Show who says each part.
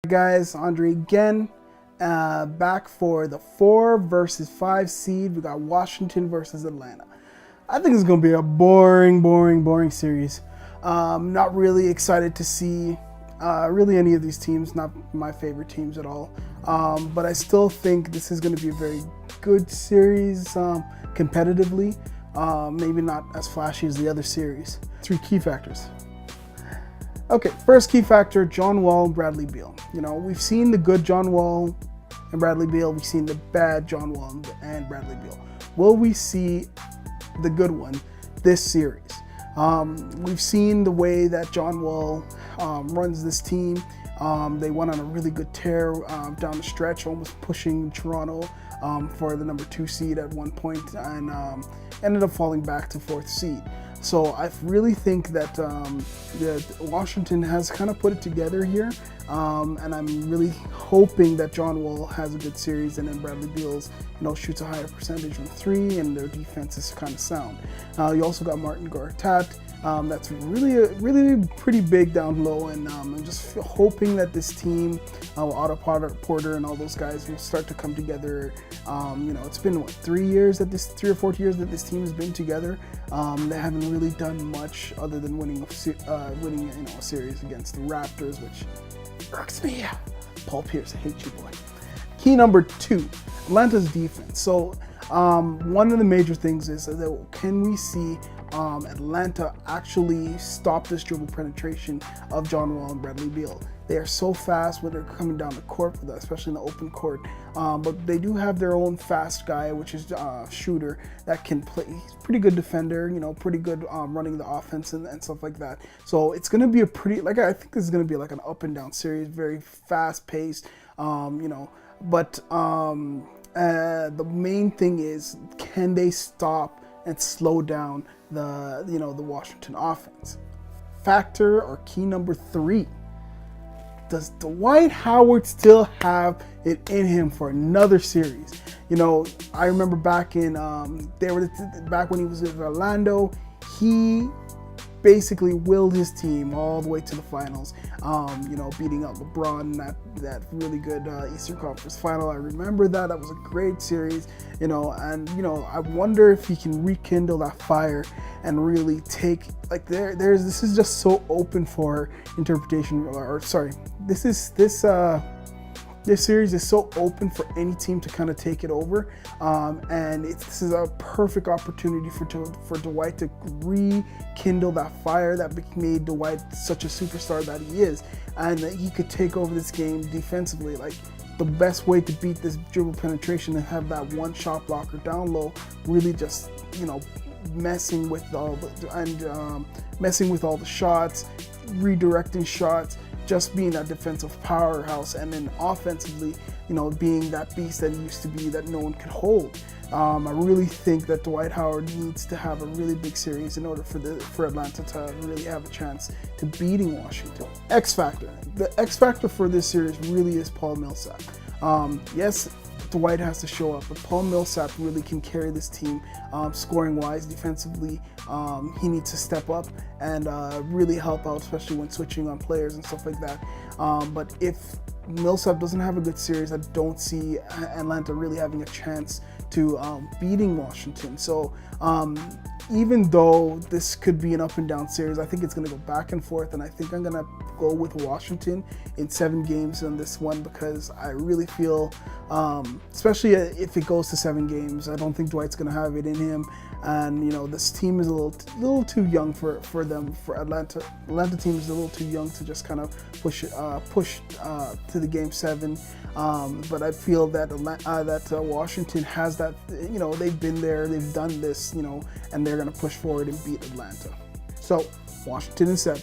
Speaker 1: Guys, Andre again, back for the 4 versus 5 seed. We got Washington versus Atlanta. I think it's going to be a boring series. Not really excited to see really any of these teams, not my favorite teams at all. But I still think this is going to be a very good series competitively. Maybe not as flashy as the other series. 3 key factors. Okay, first key factor, John Wall and Bradley Beal. You know, we've seen the good John Wall and Bradley Beal. We've seen the bad John Wall and Bradley Beal. Will we see the good one this series? We've seen the way that John Wall runs this team. They went on a really good tear down the stretch, almost pushing Toronto for the number 2 seed at one point, and ended up falling back to 4th seed. So I really think that Washington has kind of put it together here, and I'm really hoping that John Wall has a good series, and then Bradley Beal's shoots a higher percentage from 3, and their defense is kind of sound. You also got Martin Gortat. That's really pretty big down low, and I'm just hoping that this team, Otto Porter and all those guys, will start to come together. It's been 3 or 4 years that this team has been together. They haven't really done much other than winning a series against the Raptors, which irks me. Paul Pierce, I hate you, boy. Key number 2, Atlanta's defense. So one of the major things is that can we see Atlanta actually stop this dribble penetration of John Wall and Bradley Beal? They are so fast when they're coming down the court, especially in the open court. But they do have their own fast guy, which is Shooter, that can play. He's a pretty good defender, pretty good running the offense and stuff like that. So it's going to be a pretty, I think this is going to be like an up and down series, very fast paced, But the main thing is, can they stop and slow down the Washington offense? Factor or key number 3. Does Dwight Howard still have it in him for another series? I remember back in back when he was in Orlando, he basically willed his team all the way to the finals, beating out LeBron in that really good Eastern Conference final. I remember that. That was a great series, and I wonder if he can rekindle that fire and really take, this is just so open for interpretation, this series is so open for any team to kind of take it over, and this is a perfect opportunity for Dwight to rekindle that fire that made Dwight such a superstar that he is, and that he could take over this game defensively. The best way to beat this dribble penetration and have that one shot blocker down low, really just messing with all the shots, redirecting shots, just being that defensive powerhouse, and then offensively, being that beast that he used to be that no one could hold. I really think that Dwight Howard needs to have a really big series in order for Atlanta to really have a chance to beating Washington. X factor. The X factor for this series really is Paul Millsap. Yes, Dwight has to show up, but Paul Millsap really can carry this team scoring-wise. Defensively, he needs to step up and really help out, especially when switching on players and stuff like that. But if Millsap doesn't have a good series, I don't see Atlanta really having a chance to beating Washington. So even though this could be an up and down series, I think it's going to go back and forth, and I think I'm going to go with Washington in 7 games on this one, because I really feel, especially if it goes to 7 games, I don't think Dwight's going to have it in him. And this team is a little too young for them. For Atlanta team is a little too young to just kind of push to the game 7. But I feel that Washington has that. They've been there, they've done this, and they're going to push forward and beat Atlanta. So Washington in 7.